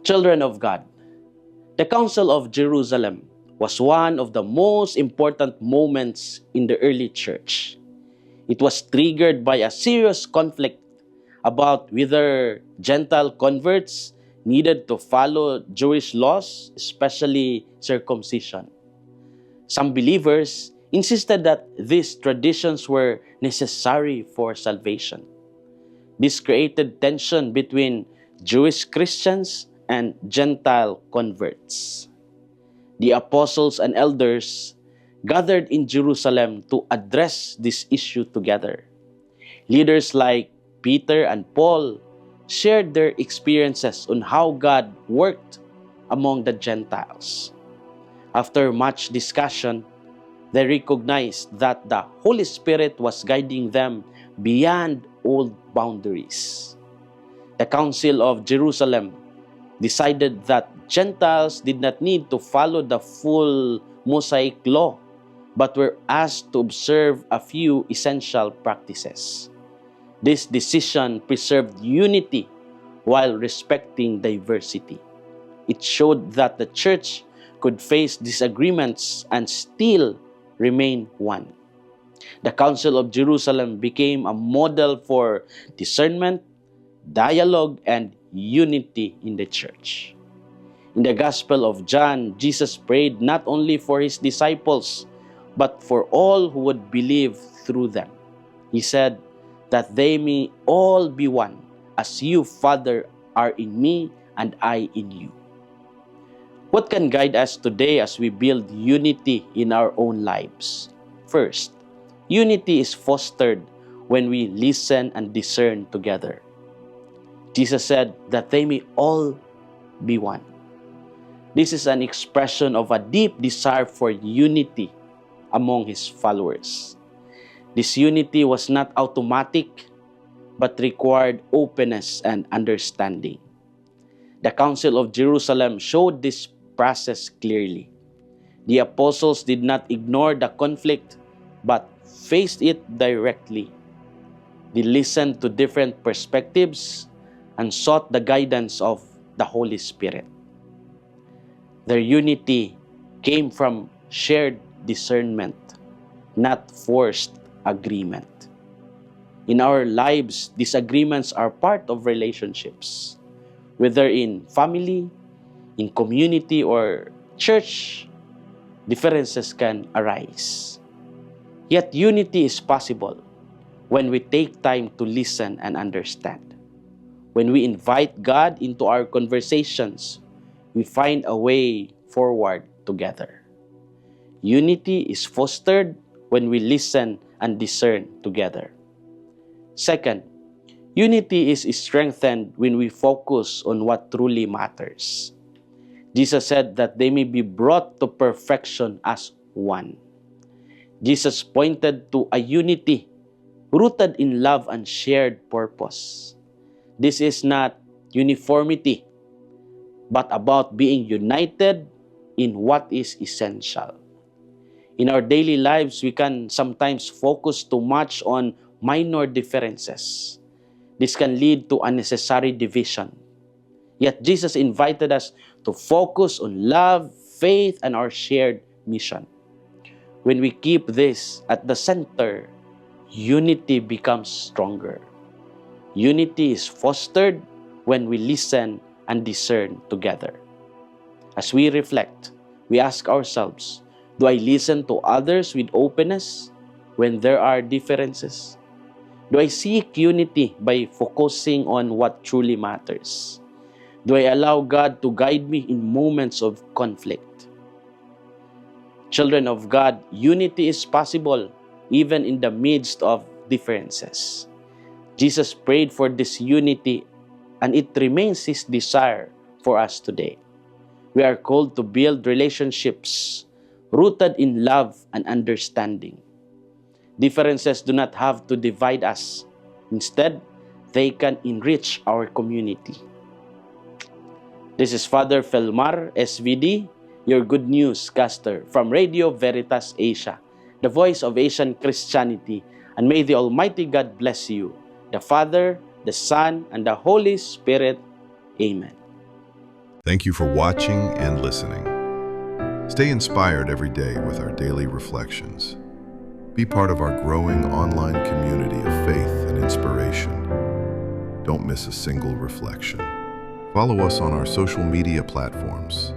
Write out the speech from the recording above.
Children of God, the Council of Jerusalem was one of the most important moments in the early church. It was triggered by a serious conflict about whether Gentile converts needed to follow Jewish laws, especially circumcision. Some believers insisted that these traditions were necessary for salvation. This created tension between Jewish Christians and Gentile converts. The apostles and elders gathered in Jerusalem to address this issue together. Leaders like Peter and Paul shared their experiences on how God worked among the Gentiles. After much discussion, they recognized that the Holy Spirit was guiding them beyond old boundaries. The Council of Jerusalem decided that Gentiles did not need to follow the full Mosaic law, but were asked to observe a few essential practices. This decision preserved unity while respecting diversity. It showed that the church could face disagreements and still remain one. The Council of Jerusalem became a model for discernment, dialogue, and unity in the church. In the Gospel of John, Jesus prayed not only for his disciples, but for all who would believe through them. He said that they may all be one, as you, Father, are in me and I in you. What can guide us today as we build unity in our own lives? First, unity is fostered when we listen and discern together. Jesus said that they may all be one. This is an expression of a deep desire for unity among his followers. This unity was not automatic, but required openness and understanding. The Council of Jerusalem showed this process clearly. The apostles did not ignore the conflict, but faced it directly. They listened to different perspectives and sought the guidance of the Holy Spirit. Their unity came from shared discernment, not forced agreement. In our lives, disagreements are part of relationships, whether in family, in community, or church. Differences can arise. Yet unity is possible when we take time to listen and understand. When we invite God into our conversations, we find a way forward together. Unity is fostered when we listen and discern together. Second, unity is strengthened when we focus on what truly matters. Jesus said that they may be brought to perfection as one. Jesus pointed to a unity rooted in love and shared purpose. This is not uniformity, but about being united in what is essential. In our daily lives, we can sometimes focus too much on minor differences. This can lead to unnecessary division. Yet Jesus invited us to focus on love, faith, and our shared mission. When we keep this at the center, unity becomes stronger. Unity is fostered when we listen and discern together. As we reflect, we ask ourselves, do I listen to others with openness when there are differences? Do I seek unity by focusing on what truly matters? Do I allow God to guide me in moments of conflict? Children of God, unity is possible even in the midst of differences. Jesus prayed for this unity, and it remains his desire for us today. We are called to build relationships rooted in love and understanding. Differences do not have to divide us. Instead, they can enrich our community. This is Father Felmar, SVD, your Good News caster from Radio Veritas Asia, the voice of Asian Christianity, and may the Almighty God bless you, the Father, the Son, and the Holy Spirit. Amen. Thank you for watching and listening. Stay inspired every day with our daily reflections. Be part of our growing online community of faith and inspiration. Don't miss a single reflection. Follow us on our social media platforms